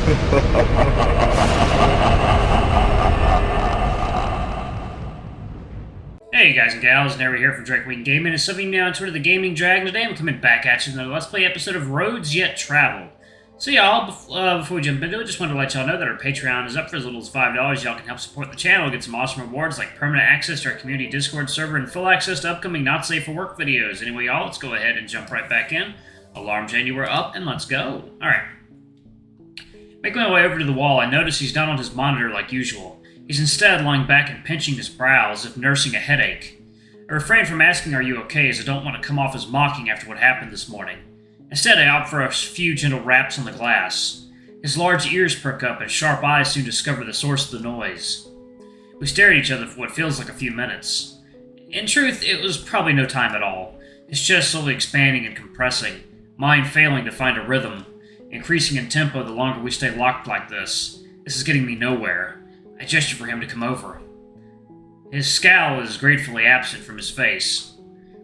Hey guys and gals, Never here from Drake Wing Gaming, and subbing now on Twitter the Gaming Dragon. Today I'm coming back at you with another Let's Play episode of Roads Yet Traveled. So y'all, before we jump into it, just wanted to let y'all know that our Patreon is up for as little as $5. Y'all can help support the channel, get some awesome rewards like permanent access to our community Discord server and full access to upcoming Not Safe for Work videos. Anyway y'all, let's go ahead and jump right back in. Alarm January up, and let's go. Alright. Making my way over to the wall, I notice he's not on his monitor like usual. He's instead lying back and pinching his brow as if nursing a headache. I refrain from asking are you okay, as I don't want to come off as mocking after what happened this morning. Instead, I opt for a few gentle raps on the glass. His large ears perk up and sharp eyes soon discover the source of the noise. We stare at each other for what feels like a few minutes. In truth, it was probably no time at all. His chest slowly expanding and compressing, mine failing to find a rhythm, increasing in tempo the longer we stay locked like this. This is getting me nowhere. I gesture for him to come over. His scowl is gratefully absent from his face.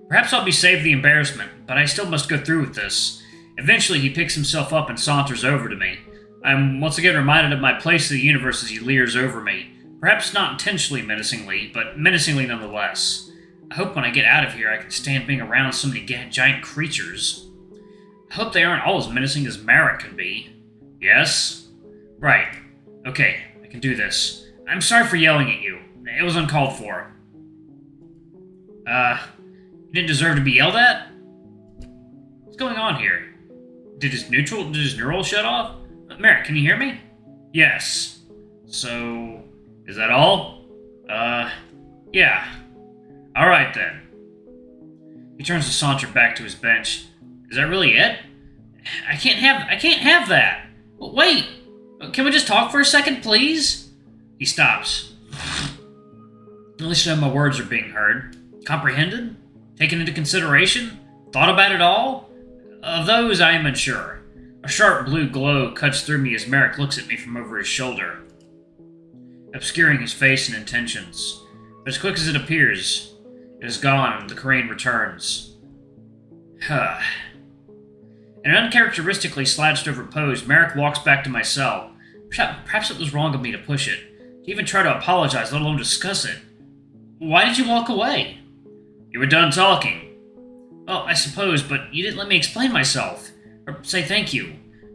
Perhaps I'll be saved the embarrassment, but I still must go through with this. Eventually, he picks himself up and saunters over to me. I'm once again reminded of my place in the universe as he leers over me. Perhaps not intentionally menacingly, but menacingly nonetheless. I hope when I get out of here I can stand being around so many giant creatures. I hope they aren't all as menacing as Marruk can be. Yes? Right. Okay, I can do this. I'm sorry for yelling at you. It was uncalled for. You didn't deserve to be yelled at? What's going on here? Did his neural shut off? Marruk, can you hear me? Yes. So, is that all? Yeah. Alright then. He turns to saunter back to his bench. Is that really it? I can't have that. Wait, can we just talk for a second, please? He stops. At least none of my words are being heard. Comprehended? Taken into consideration? Thought about it all? Of those, I am unsure. A sharp blue glow cuts through me as Marruk looks at me from over his shoulder, obscuring his face and intentions. But as quick as it appears, it is gone and the Korean returns. In an uncharacteristically slouched-over pose, Marruk walks back to my cell. Perhaps it was wrong of me to push it, to even try to apologize, let alone discuss it. Why did you walk away? You were done talking. Well, I suppose, but you didn't let me explain myself. Or say thank you.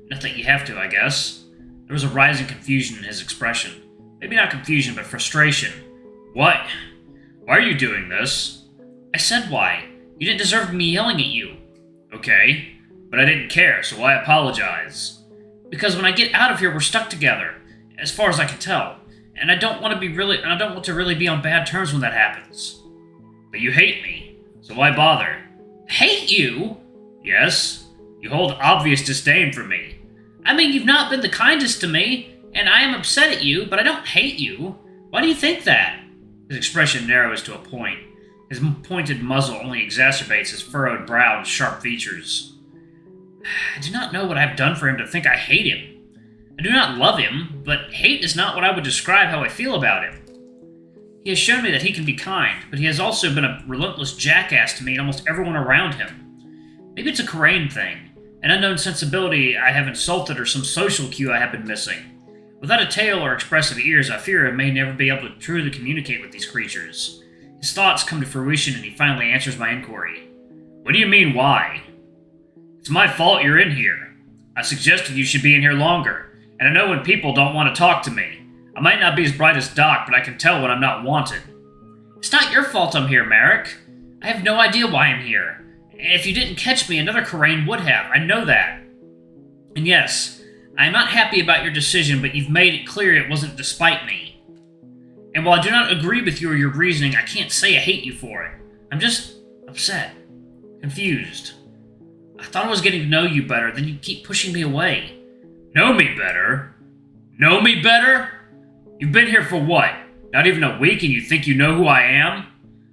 Not that you have to, I guess. There was a rising confusion in his expression. Maybe not confusion, but frustration. What? Why are you doing this? I said why. You didn't deserve me yelling at you. Okay, but I didn't care, so why apologize? Because when I get out of here, we're stuck together, as far as I can tell. And I don't want to really be on bad terms when that happens. But you hate me, so why bother? Hate you? Yes. You hold obvious disdain for me. I mean, you've not been the kindest to me, and I am upset at you, but I don't hate you. Why do you think that? His expression narrows to a point. His pointed muzzle only exacerbates his furrowed brow and sharp features. I do not know what I've done for him to think I hate him. I do not love him, but hate is not what I would describe how I feel about him. He has shown me that he can be kind, but he has also been a relentless jackass to me and almost everyone around him. Maybe it's a Korean thing, an unknown sensibility I have insulted or some social cue I have been missing. Without a tail or expressive ears, I fear I may never be able to truly communicate with these creatures. His thoughts come to fruition and he finally answers my inquiry. What do you mean, why? It's my fault you're in here. I suggested you should be in here longer, and I know when people don't want to talk to me. I might not be as bright as Doc, but I can tell when I'm not wanted. It's not your fault I'm here, Marruk. I have no idea why I'm here. If you didn't catch me, another Korean would have. I know that. And yes, I am not happy about your decision, but you've made it clear it wasn't despite me. And while I do not agree with you or your reasoning, I can't say I hate you for it. I'm just upset. Confused. I thought I was getting to know you better, then you keep pushing me away. Know me better? Know me better? You've been here for what? Not even a week and you think you know who I am?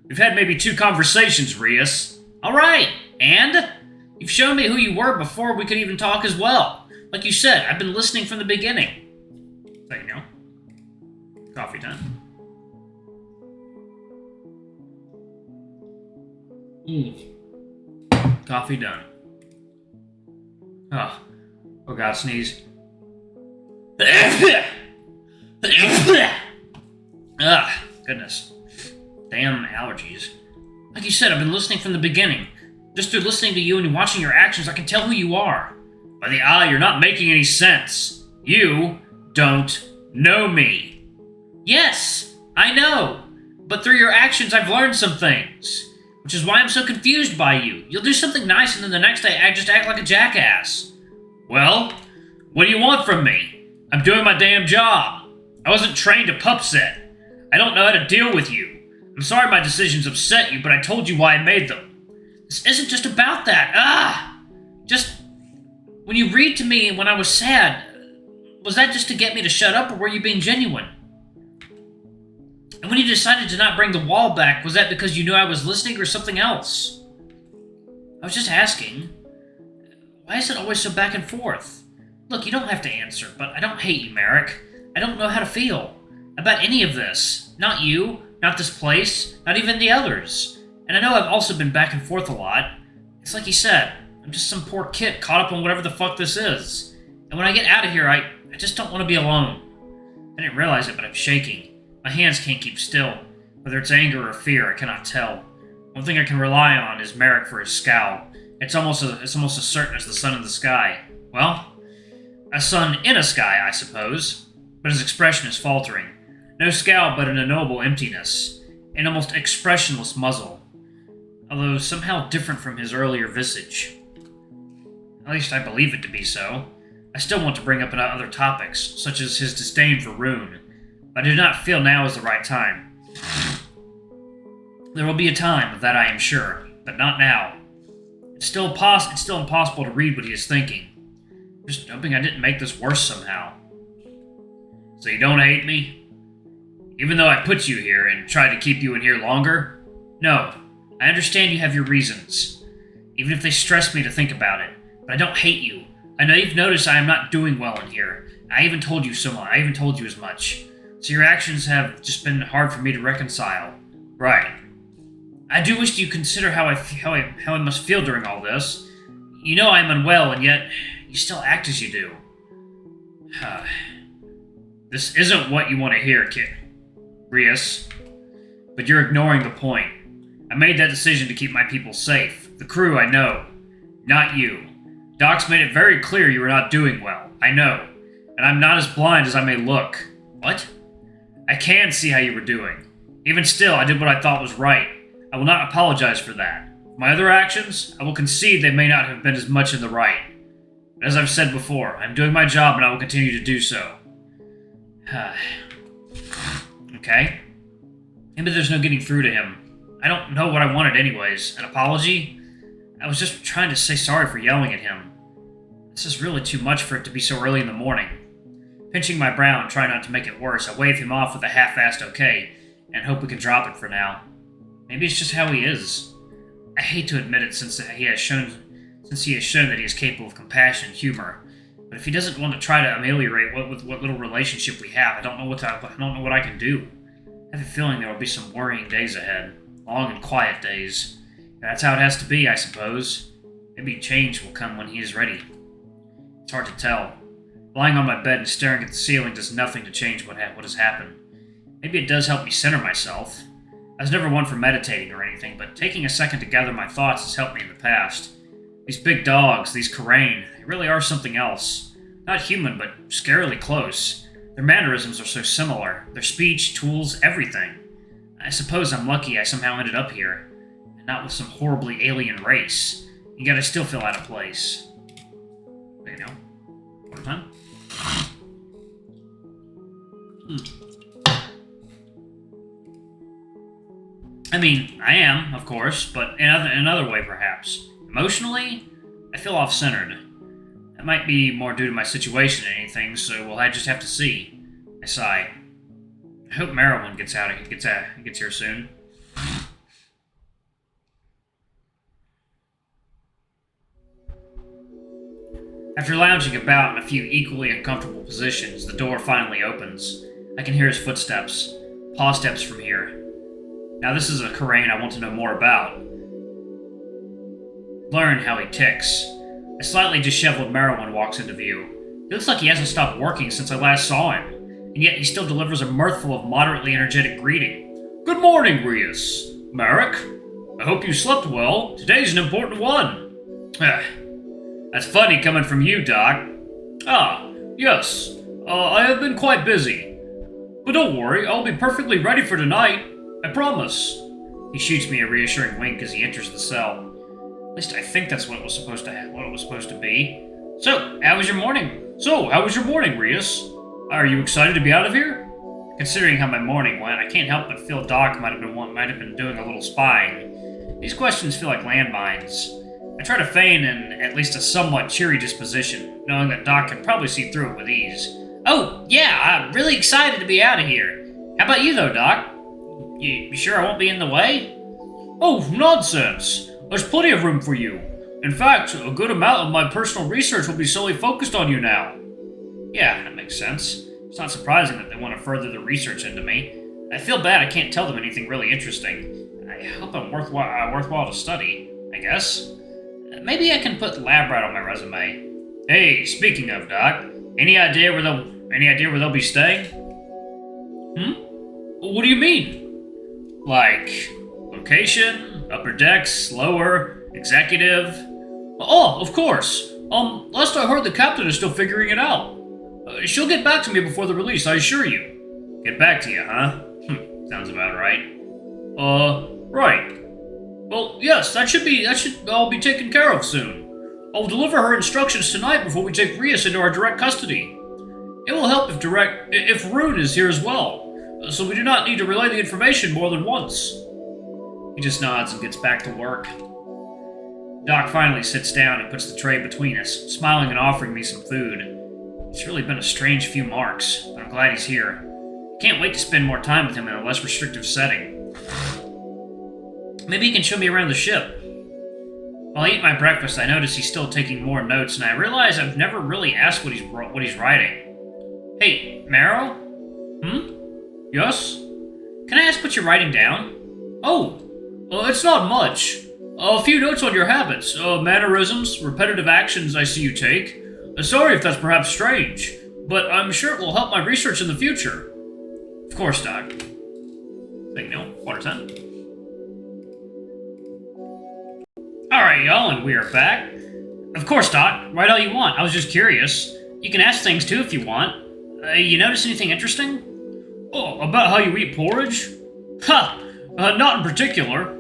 We've had maybe 2 conversations, Rias. Alright, and? You've shown me who you were before we could even talk as well. Like you said, I've been listening from the beginning. So you know. Coffee time. Coffee done. Oh God, sneeze. Ugh, goodness. Damn allergies. Like you said, I've been listening from the beginning. Just through listening to you and watching your actions, I can tell who you are. By the eye, you're not making any sense. You don't know me. Yes, I know. But through your actions, I've learned some things. Which is why I'm so confused by you. You'll do something nice and then the next day I just act like a jackass. Well, what do you want from me? I'm doing my damn job. I wasn't trained to pup sit. I don't know how to deal with you. I'm sorry my decisions upset you, but I told you why I made them. This isn't just about that. Just, when you read to me when I was sad, was that just to get me to shut up, or were you being genuine? And when you decided to not bring the wall back, was that because you knew I was listening or something else? I was just asking. Why is it always so back and forth? Look, you don't have to answer, but I don't hate you, Marruk. I don't know how to feel about any of this. Not you, not this place, not even the others. And I know I've also been back and forth a lot. It's like you said, I'm just some poor kid caught up on whatever the fuck this is. And when I get out of here, I just don't want to be alone. I didn't realize it, but I'm shaking. My hands can't keep still. Whether it's anger or fear, I cannot tell. One thing I can rely on is Marruk for his scowl. It's almost as certain as the sun in the sky. Well, a sun in a sky, I suppose. But his expression is faltering. No scowl, but an unknowable emptiness. An almost expressionless muzzle. Although somehow different from his earlier visage. At least I believe it to be so. I still want to bring up other topics, such as his disdain for Rune. But I do not feel now is the right time. There will be a time, of that I am sure, but not now. It's still impossible to read what he is thinking. I'm just hoping I didn't make this worse somehow. So you don't hate me? Even though I put you here and tried to keep you in here longer? No, I understand you have your reasons, even if they stress me to think about it. But I don't hate you. I know you've noticed I am not doing well in here. I even told you so much. I even told you as much. So your actions have just been hard for me to reconcile. Right. I do wish you consider how I must feel during all this. You know I am unwell, and yet you still act as you do. This isn't what you want to hear, kid. Rias. But you're ignoring the point. I made that decision to keep my people safe. The crew, I know. Not you. Doc's made it very clear you are not doing well. I know. And I'm not as blind as I may look. What? I can see how you were doing. Even still, I did what I thought was right. I will not apologize for that. For my other actions, I will concede they may not have been as much in the right. But as I've said before, I'm doing my job and I will continue to do so. Okay. Maybe there's no getting through to him. I don't know what I wanted anyways. An apology? I was just trying to say sorry for yelling at him. This is really too much for it to be so early in the morning. Pinching my brow and trying not to make it worse, I wave him off with a half-assed okay, and hope we can drop it for now. Maybe it's just how he is. I hate to admit it since he has shown that he is capable of compassion and humor. But if he doesn't want to try to ameliorate what little relationship we have, I don't know what I can do. I have a feeling there will be some worrying days ahead. Long and quiet days. That's how it has to be, I suppose. Maybe change will come when he is ready. It's hard to tell. Lying on my bed and staring at the ceiling does nothing to change what has happened. Maybe it does help me center myself. I was never one for meditating or anything, but taking a second to gather my thoughts has helped me in the past. These big dogs, these Karain, they really are something else. Not human, but scarily close. Their mannerisms are so similar. Their speech, tools, everything. I suppose I'm lucky I somehow ended up here, and not with some horribly alien race. Yet I still feel out of place. You know? One time? I mean, I am, of course, but in another way, perhaps. Emotionally, I feel off-centered. That might be more due to my situation than anything, so we'll just have to see. I sigh. I hope Marilyn gets here soon. After lounging about in a few equally uncomfortable positions, the door finally opens. I can hear his footsteps. Paw steps from here. Now this is a Karain I want to know more about. Learn how he ticks. A slightly disheveled Marrowin walks into view. He looks like he hasn't stopped working since I last saw him, and yet he still delivers a mirthful of moderately energetic greeting. Good morning, Rias. Marruk, I hope you slept well. Today's an important one. That's funny coming from you, Doc. Ah, yes. I have been quite busy. But don't worry, I'll be perfectly ready for tonight. I promise. He shoots me a reassuring wink as he enters the cell. At least I think that's what it was supposed to be. So, how was your morning, Rias? Are you excited to be out of here? Considering how my morning went, I can't help but feel Doc might have been doing a little spying. These questions feel like landmines. I try to feign at least a somewhat cheery disposition, knowing that Doc can probably see through it with ease. Oh, yeah, I'm really excited to be out of here. How about you, though, Doc? You sure I won't be in the way? Oh, nonsense. There's plenty of room for you. In fact, a good amount of my personal research will be solely focused on you now. Yeah, that makes sense. It's not surprising that they want to further the research into me. I feel bad I can't tell them anything really interesting. I hope I'm worthwhile to study, I guess. Maybe I can put lab rat on my resume. Hey, speaking of, Doc, any idea where they'll be staying? What do you mean? Like, location, upper decks, lower, executive? Oh, of course. Last I heard, the captain is still figuring it out. She'll get back to me before the release, I assure you. Get back to you, huh? Sounds about right. Right. Well, yes, that should all be taken care of soon. I'll deliver her instructions tonight before we take Rias into our direct custody. It will help if Rune is here as well, so we do not need to relay the information more than once. He just nods and gets back to work. Doc finally sits down and puts the tray between us, smiling and offering me some food. It's really been a strange few marks, but I'm glad he's here. I can't wait to spend more time with him in a less restrictive setting. Maybe he can show me around the ship. While I eat my breakfast, I notice he's still taking more notes, and I realize I've never really asked what he's writing. Hey, Marrow? Yes? Can I ask what you're writing down? Oh, it's not much. A few notes on your habits, mannerisms, repetitive actions I see you take. Sorry if that's perhaps strange, but I'm sure it will help my research in the future. Of course, Doc. Signal, water 10. Alright, y'all, and we are back. Of course, Doc. Write all you want. I was just curious. You can ask things, too, if you want. You notice anything interesting? Oh, about how you eat porridge? Not in particular.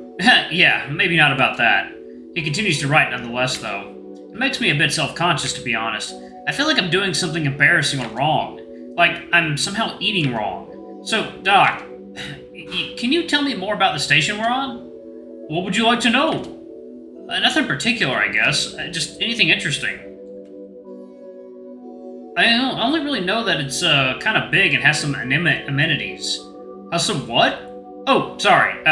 Yeah, maybe not about that. He continues to write nonetheless, though. It makes me a bit self-conscious, to be honest. I feel like I'm doing something embarrassing or wrong. Like, I'm somehow eating wrong. So, Doc, can you tell me more about the station we're on? What would you like to know? Nothing particular, I guess. Just anything interesting. I only really know that it's kind of big and has some amenities. Some what? Oh, sorry.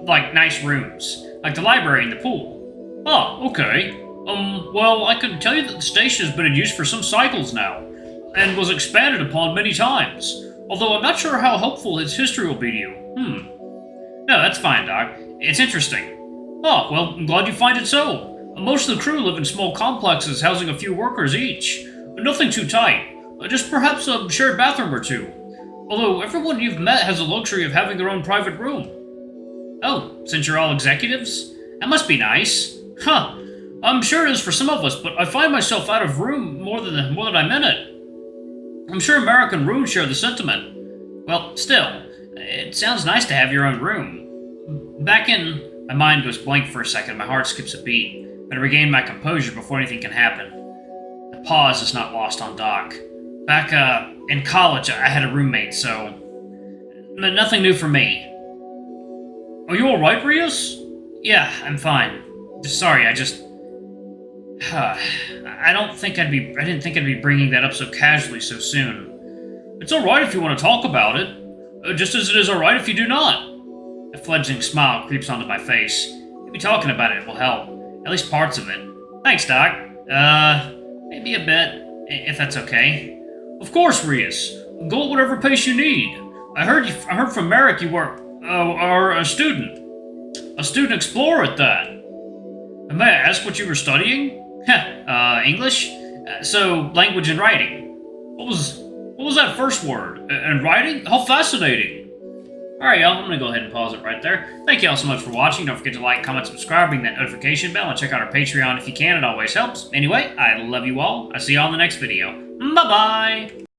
Like nice rooms. Like the library and the pool. Oh, okay. Well, I can tell you that the station has been in use for some cycles now, and was expanded upon many times. Although I'm not sure how helpful its history will be to you. No, that's fine, Doc. It's interesting. Oh, well, I'm glad you find it so. Most of the crew live in small complexes housing a few workers each. Nothing too tight. Just perhaps a shared bathroom or two. Although everyone you've met has the luxury of having their own private room. Oh, since you're all executives? That must be nice. I'm sure it is for some of us, but I find myself out of room more than I'm in it. I'm sure Marruk and Rune share the sentiment. Well, still, it sounds nice to have your own room. My mind goes blank for a second, my heart skips a beat, but I regain my composure before anything can happen. The pause is not lost on Doc. Back, in college, I had a roommate, so... nothing new for me. Are you alright, Rias? Yeah, I'm fine. Sorry, I just... I didn't think I'd be bringing that up so casually so soon. It's alright if you want to talk about it. Just as it is alright if you do not. A fledgling smile creeps onto my face. Maybe talking about it will help. At least parts of it. Thanks, Doc. Maybe a bit, if that's okay. Of course, Rias. Go at whatever pace you need. I heard from Marruk you are a student. A student explorer at that. May I ask what you were studying? English? So, language and writing. What was that first word? And writing? How fascinating. Alright, y'all, I'm gonna go ahead and pause it right there. Thank y'all so much for watching. Don't forget to like, comment, subscribe, ring that notification bell, and check out our Patreon if you can. It always helps. Anyway, I love you all. I'll see y'all in the next video. Bye-bye!